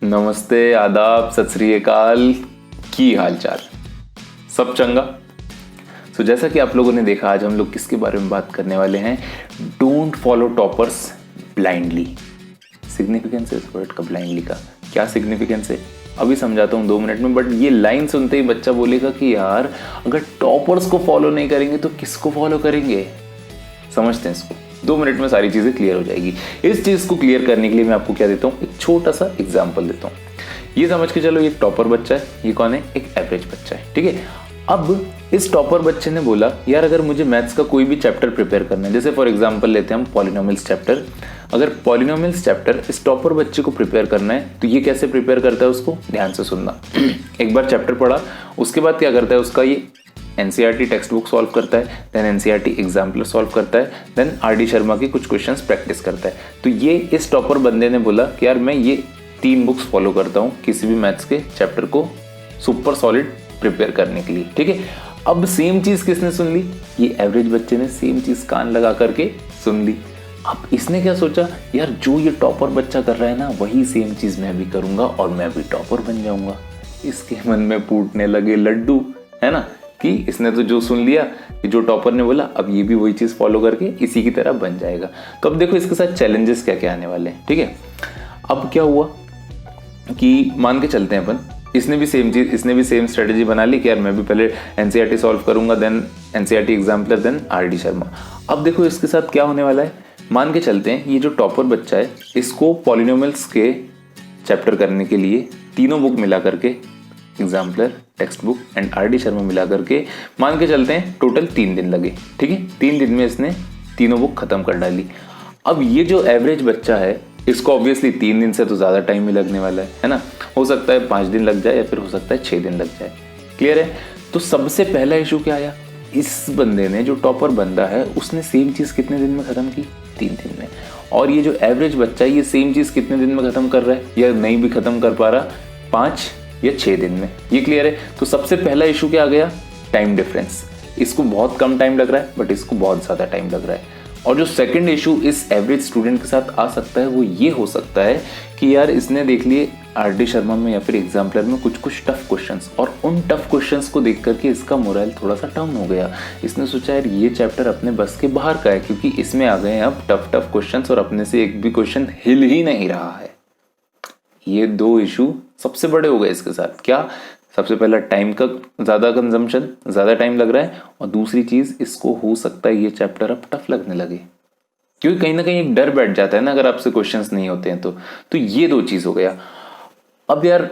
नमस्ते, आदाब, सत श्री अकाल। की हाल चाल? सब चंगा? तो जैसा कि आप लोगों ने देखा, आज हम लोग किसके बारे में बात करने वाले हैं? Don't follow toppers blindly. Significance है इस वर्ड का, ब्लाइंडली का क्या सिग्निफिकेंस है अभी समझाता हूँ 2 मिनट में। बट ये लाइन सुनते ही बच्चा बोलेगा कि यार अगर टॉपर्स को फॉलो नहीं करेंगे तो किसको फॉलो करेंगे? समझते हैं इसको, 2 मिनट में सारी चीजें क्लियर हो जाएगी। इस चीज को क्लियर करने के लिए मैं आपको क्या देता हूँ, एक छोटा सा एग्जांपल देता हूँ। ये समझ के चलो, ये एक टॉपर बच्चा है, ये कौन है? एक एवरेज बच्चा है, ठीक है। अब इस टॉपर बच्चे ने बोला यार अगर मुझे मैथ्स का कोई भी चैप्टर प्रिपेयर करना है, जैसे फॉर एग्जांपल लेते हैं हम पॉलिनोमियल्स चैप्टर। अगर पॉलिनोमियल्स चैप्टर इस टॉपर बच्चे को प्रिपेयर करना है तो ये कैसे प्रिपेयर करता है? उसको ध्यान से सुनना। एक बार चैप्टर पढ़ा, उसके बाद क्या करता है? उसका ये एनसीईआरटी टेक्स्ट बुक सॉल्व करता है, देन एनसीईआरटी एग्जाम्पलर सॉल्व करता है, देन आरडी शर्मा की कुछ क्वेश्चंस प्रैक्टिस करता है। तो ये इस टॉपर बंदे ने बोला कि यार मैं ये 3 बुक्स फॉलो करता हूँ किसी भी मैथ्स के चैप्टर को सुपर सॉलिड प्रिपेयर करने के लिए, ठीक है। अब सेम चीज किसने सुन ली? ये एवरेज बच्चे ने सेम चीज कान लगा करके सुन ली। अब इसने क्या सोचा, यार जो ये टॉपर बच्चा कर रहा है ना, वही सेम चीज मैं भी करूंगा और मैं भी टॉपर बन जाऊंगा। इसके मन में फूटने लगे लड्डू, है ना, कि इसने तो जो सुन लिया कि जो टॉपर ने बोला, अब ये भी वही चीज फॉलो करके इसी की तरह बन जाएगा। तो अब देखो इसके साथ चैलेंजेस क्या क्या आने वाले हैं, ठीक है। अब क्या हुआ कि मान के चलते हैं अपन, इसने भी सेम स्ट्रेटेजी बना ली कि यार मैं भी पहले एनसीईआरटी सॉल्व करूंगा, then NCERT exemplar, then RD Sharma. अब देखो इसके साथ क्या होने वाला है। मान के चलते हैं ये जो टॉपर बच्चा है, इसको पॉलिनोमियल्स के चैप्टर करने के लिए तीनों बुक मिला करके, exemplar, text book and RD Sharma मिला करके, मान के चलते हैं टोटल 3 दिन लगे, ठीक है। 3 दिन में इसने तीनों बुक खत्म कर डाली। अब ये जो एवरेज बच्चा है, इसको ऑब्वियसली 3 दिन से तो ज्यादा टाइम ही लगने वाला है ना। हो सकता है 5 दिन लग जाए या फिर हो सकता है 6 दिन लग जाए। क्लियर है? तो सबसे पहला इशू क्या आया? इस बंदे ने, जो टॉपर बंदा है, उसने सेम चीज कितने दिन में खत्म की? 3 दिन में। और ये जो एवरेज बच्चा है, ये सेम चीज कितने दिन में खत्म कर रहा है, या नहीं भी खत्म कर पा रहा? 5 या 6 दिन में। ये क्लियर है? तो सबसे पहला इशू क्या आ गया? Time difference. इसको बहुत कम टाइम लग रहा है बट इसको बहुत ज्यादा टाइम लग रहा है। और जो सेकंड इशू इस एवरेज स्टूडेंट के साथ आ सकता है वो ये हो सकता है कि यार इसने देख लिए आरडी शर्मा में या फिर एग्जाम्पलर में कुछ टफ क्वेश्चंस, और उन टफ क्वेश्चंस को देख करके इसका मोरल थोड़ा सा डाउन हो गया। इसने सोचा यार ये चैप्टर अपने बस के बाहर का है, क्योंकि इसमें आ गए हैं अब टफ क्वेश्चंस और अपने से एक भी क्वेश्चन हिल ही नहीं रहा है। ये 2 इशू सबसे बड़े हो गए इसके साथ। क्या? सबसे पहला टाइम का ज्यादा कंजम्पशन, ज्यादा टाइम लग रहा है, और दूसरी चीज इसको हो सकता है ये चैप्टर अब टफ लगने लगे, क्योंकि कहीं ना कहीं एक डर बैठ जाता है ना अगर आपसे क्वेश्चंस नहीं होते हैं तो ये 2 चीज हो गया। अब यार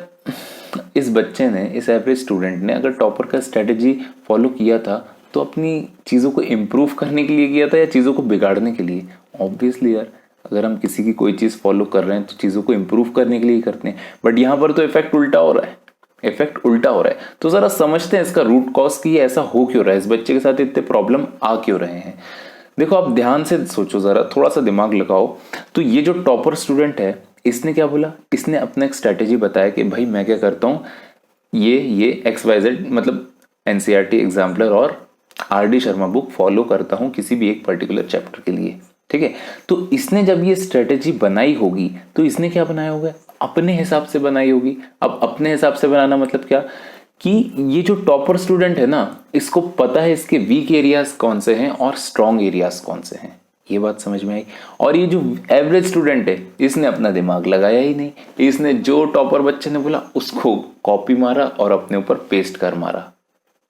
इस बच्चे ने, इस एवरेज स्टूडेंट ने अगर टॉपर का स्ट्रेटेजी फॉलो किया था तो अपनी चीजों को इम्प्रूव करने के लिए किया था या चीजों को बिगाड़ने के लिए? ऑब्वियसली यार, अगर हम किसी की कोई चीज फॉलो कर रहे हैं तो चीजों को इम्प्रूव करने के लिए ही करते हैं। बट यहां पर तो इफेक्ट उल्टा हो रहा है, तो जरा समझते हैं इसका रूट कॉज कि ऐसा हो क्यों रहा है, इस बच्चे के साथ इतने प्रॉब्लम आ क्यों रहे हैं। देखो आप ध्यान से सोचो, जरा थोड़ा सा दिमाग लगाओ। तो ये जो टॉपर स्टूडेंट है, इसने क्या बोला? इसने अपना एक स्ट्रेटेजी बताया कि भाई मैं क्या करता हूँ, ये XYZ मतलब एनसीईआरटी एग्जाम्पलर और आरडी शर्मा बुक फॉलो करता हूँ किसी भी एक पर्टिकुलर चैप्टर के लिए, ठीक है। तो इसने जब ये स्ट्रेटेजी बनाई होगी तो इसने क्या बनाया होगा? अपने हिसाब से बनाई होगी। अब अपने हिसाब से बनाना मतलब क्या, कि ये जो टॉपर स्टूडेंट है ना, इसको पता है इसके वीक एरियाज कौन से हैं और स्ट्रॉन्ग एरियाज कौन से हैं। ये बात समझ में आई? और ये जो एवरेज स्टूडेंट है, इसने अपना दिमाग लगाया ही नहीं। इसने जो टॉपर बच्चे ने बोला उसको कॉपी मारा और अपने ऊपर पेस्ट कर मारा,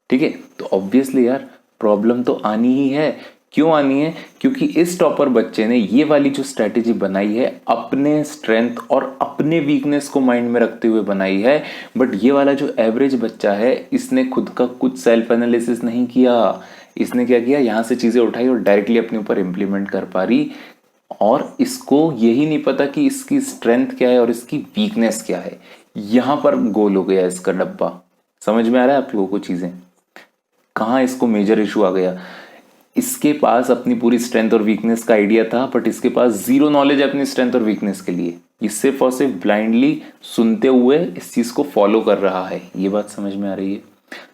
ठीक है। तो ऑब्वियसली यार प्रॉब्लम तो आनी ही है। क्यों आनी है? क्योंकि इस टॉपर बच्चे ने ये वाली जो स्ट्रेटेजी बनाई है अपने स्ट्रेंथ और अपने वीकनेस को माइंड में रखते हुए बनाई है। बट ये वाला जो एवरेज बच्चा है, इसने खुद का कुछ सेल्फ एनालिसिस नहीं किया। इसने क्या किया? यहां से चीजें उठाई और डायरेक्टली अपने ऊपर इंप्लीमेंट कर पा रही, और इसको यही नहीं पता कि इसकी स्ट्रेंथ क्या है और इसकी वीकनेस क्या है। यहां पर गोल हो गया इसका डब्बा। समझ में आ रहा है आप लोगों को चीजें? कहां इसको मेजर इशू आ गया? इसके पास अपनी पूरी स्ट्रेंथ और वीकनेस का आइडिया था, बट इसके पास जीरो नॉलेज है अपनी स्ट्रेंथ और वीकनेस के लिए। ये सिर्फ और सिर्फ ब्लाइंडली सुनते हुए इस चीज को फॉलो कर रहा है। ये बात समझ में आ रही है?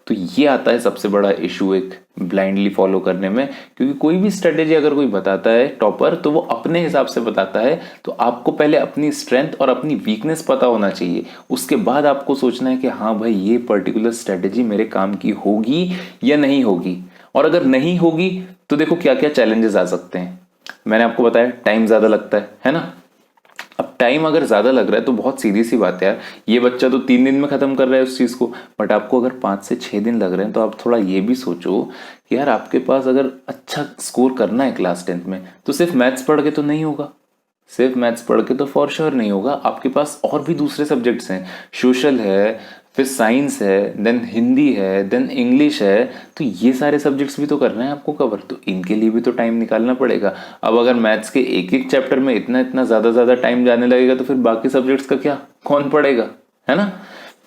तो तो ये आता है सबसे बड़ा इशू एक ब्लाइंडली फॉलो करने में, क्योंकि कोई भी स्ट्रेटेजी अगर कोई बताता है टॉपर तो वो अपने हिसाब से बताता है। तो आपको पहले अपनी स्ट्रेंथ और अपनी वीकनेस पता होना चाहिए, उसके बाद आपको सोचना है कि हाँ भाई ये पर्टिकुलर स्ट्रेटेजी मेरे काम की होगी या नहीं होगी। और अगर नहीं होगी तो देखो क्या क्या चैलेंजेस आ सकते हैं। मैंने आपको बताया टाइम ज्यादा लगता है ना। अब टाइम अगर ज्यादा लग रहा है तो बहुत सीधी सी बात है यार, ये बच्चा तो 3 दिन में खत्म कर रहा है उस चीज को, बट आपको अगर 5 से 6 दिन लग रहे हैं तो आप थोड़ा ये भी सोचो कि यार आपके पास अगर अच्छा स्कोर करना है क्लास 10th में तो सिर्फ मैथ्स पढ़ के तो नहीं होगा, सिर्फ मैथ्स पढ़ के तो फॉर श्योर नहीं होगा। आपके पास और भी दूसरे सब्जेक्ट्स हैं, सोशल है, फिर साइंस है, देन हिंदी है, देन इंग्लिश है, तो ये सारे सब्जेक्ट्स भी तो करना है आपको कवर, तो इनके लिए भी तो टाइम निकालना पड़ेगा। अब अगर मैथ्स के एक एक चैप्टर में इतना इतना ज्यादा टाइम जाने लगेगा तो फिर बाकी सब्जेक्ट्स का क्या, कौन पढ़ेगा, है ना।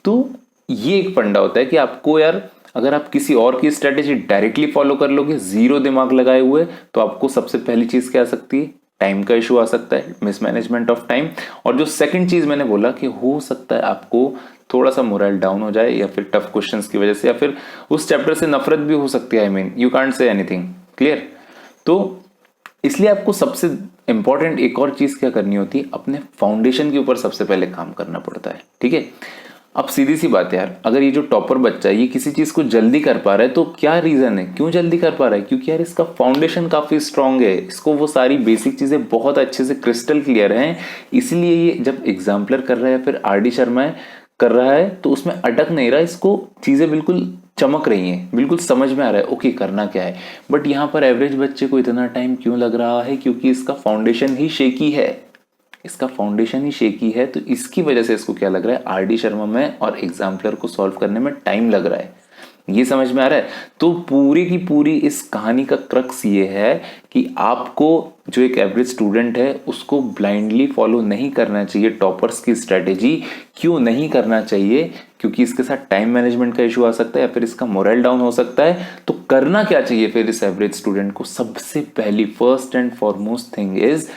तो ये एक फंडा होता है कि आपको यार अगर आप किसी और की स्ट्रेटेजी डायरेक्टली फॉलो कर लोगे जीरो दिमाग लगाए हुए, तो आपको सबसे पहली चीज क्या आ सकती है, टाइम का इशू आ सकता है, मिसमैनेजमेंट ऑफ टाइम। और जो सेकंड चीज मैंने बोला कि हो सकता है आपको थोड़ा सा मोरल डाउन हो जाए, या फिर टफ क्वेश्चंस की वजह से, या फिर उस चैप्टर से नफरत भी हो सकती है। I mean you can't say anything, clear. तो इसलिए आपको सबसे इंपॉर्टेंट एक और चीज क्या करनी होती है, अपने फाउंडेशन के ऊपर सबसे पहले काम करना पड़ता है, ठीक है। अब सीधी सी बात है यार, अगर ये जो टॉपर बच्चा है ये किसी चीज को जल्दी कर पा रहा है तो क्या रीजन है, क्यों जल्दी कर पा रहा है, क्योंकि यार इसका फाउंडेशन काफी स्ट्रांग है, इसको वो सारी बेसिक चीजें बहुत अच्छे से क्रिस्टल क्लियर हैं। इसलिए ये जब एग्जाम्पलर कर रहा है या फिर आर डी शर्मा कर रहा है तो उसमें अटक नहीं रहा, इसको चीजें बिल्कुल चमक रही हैं, बिल्कुल समझ में आ रहा है ओके करना क्या है। बट यहाँ पर एवरेज बच्चे को इतना टाइम क्यों लग रहा है, क्योंकि इसका फाउंडेशन ही शेकी है, इसका फाउंडेशन ही शेकी है। तो इसकी वजह से इसको क्या लग रहा है, आर डी शर्मा में और एग्जाम्पलर को सॉल्व करने में टाइम लग रहा है। ये समझ में आ रहा है। तो पूरी की पूरी इस कहानी का क्रक्स ये है कि आपको जो एक एवरेज स्टूडेंट है उसको ब्लाइंडली फॉलो नहीं करना चाहिए टॉपर्स की स्ट्रेटेजी। क्यों नहीं करना चाहिए, क्योंकि इसके साथ टाइम मैनेजमेंट का इशू आ सकता है या फिर इसका मोरल डाउन हो सकता है। तो करना क्या चाहिए फिर इस एवरेज स्टूडेंट को, सबसे पहली first and foremost thing is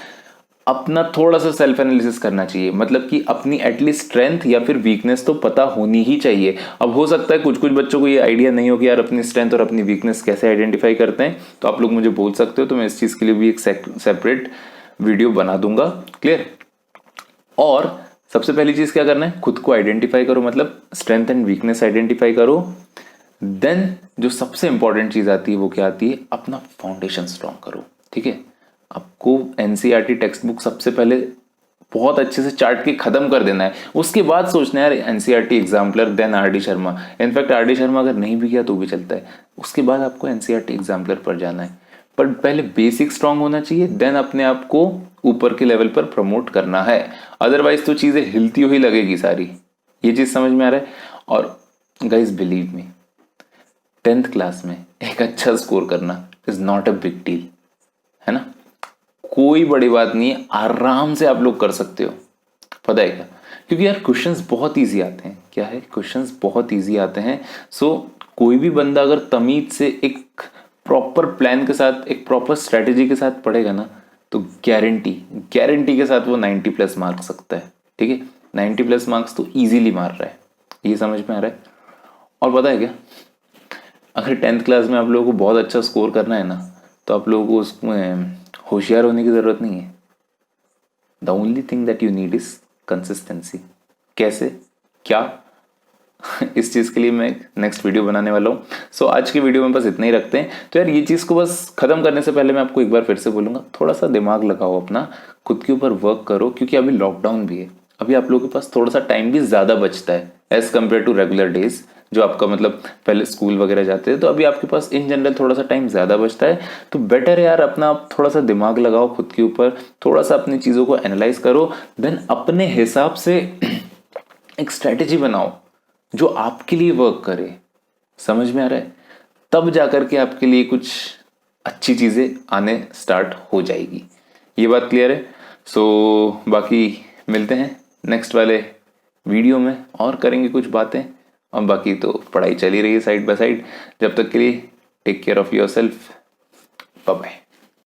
अपना थोड़ा सा सेल्फ एनालिसिस करना चाहिए। मतलब कि अपनी एटलीस्ट स्ट्रेंथ या फिर वीकनेस तो पता होनी ही चाहिए। अब हो सकता है कुछ कुछ बच्चों को ये आइडिया नहीं हो कि यार अपनी स्ट्रेंथ और अपनी वीकनेस कैसे आइडेंटिफाई करते हैं, तो आप लोग मुझे बोल सकते हो, तो मैं इस चीज के लिए भी एक सेपरेट वीडियो बना दूंगा, क्लियर। और सबसे पहली चीज क्या करना है, खुद को आइडेंटिफाई करो, मतलब स्ट्रेंथ एंड वीकनेस आइडेंटिफाई करो। देन जो सबसे इंपॉर्टेंट चीज आती है वो क्या आती है, अपना फाउंडेशन स्ट्रॉन्ग करो, ठीक है। आपको एनसीईआरटी टेक्स्ट बुक सबसे पहले बहुत अच्छे से चार्ट के खत्म कर देना है, उसके बाद सोचना है यार NCERT exemplar then R D Sharma. In fact R D Sharma अगर नहीं भी किया तो भी चलता है, उसके बाद आपको एनसीईआरटी एग्जाम्पलर पर जाना है। पर पहले बेसिक स्ट्रांग होना चाहिए, देन अपने आप को ऊपर के लेवल पर प्रमोट करना है। अदरवाइज तो चीजें हिलती हुई लगेगी सारी। ये चीज समझ में आ रहा है। और guys believe me, 10th class में एक अच्छा स्कोर करना is not a big deal, है ना। कोई बड़ी बात नहीं है, आराम से आप लोग कर सकते हो। पता है क्या, क्योंकि यार क्वेश्चंस बहुत इजी आते हैं। क्या है, क्वेश्चंस बहुत इजी आते हैं। सो कोई भी बंदा अगर तमीज से एक प्रॉपर प्लान के साथ, एक प्रॉपर स्ट्रेटेजी के साथ पढ़ेगा ना, तो गारंटी के साथ वो 90+ मार्क सकता है, ठीक है। 90+ मार्क्स तो इजीली मार रहा है, ये समझ में आ रहा है। और पता है क्या, अगर 10th क्लास में आप लोगों को बहुत अच्छा स्कोर करना है ना, तो आप लोगों को उसमें होशियार होने की जरूरत नहीं है। The only thing that you need is consistency. कैसे, क्या इस चीज के लिए मैं नेक्स्ट वीडियो बनाने वाला हूँ। सो आज की वीडियो में बस इतना ही रखते हैं। तो यार ये चीज को बस खत्म करने से पहले मैं आपको एक बार फिर से बोलूंगा, थोड़ा सा दिमाग लगाओ अपना, खुद के ऊपर वर्क करो, क्योंकि अभी लॉकडाउन भी है। अभी आप लोगों के पास थोड़ा सा टाइम भी ज्यादा बचता है as compared to regular days, जो आपका मतलब पहले स्कूल वगैरह जाते थे, तो अभी आपके पास इन जनरल थोड़ा सा टाइम ज्यादा बचता है। तो बेटर है यार अपना थोड़ा सा दिमाग लगाओ खुद के ऊपर, थोड़ा सा अपनी चीजों को एनालाइज करो, देन अपने हिसाब से एक स्ट्रेटेजी बनाओ जो आपके लिए वर्क करे। समझ में आ रहा है, तब जाकर के आपके लिए कुछ अच्छी चीजें आने स्टार्ट हो जाएगी। ये बात क्लियर है। सो बाकी मिलते हैं नेक्स्ट वाले वीडियो में और करेंगे कुछ बातें। और बाकी तो पढ़ाई चली रही है साइड बाय साइड। जब तक के लिए take care of yourself, bye bye.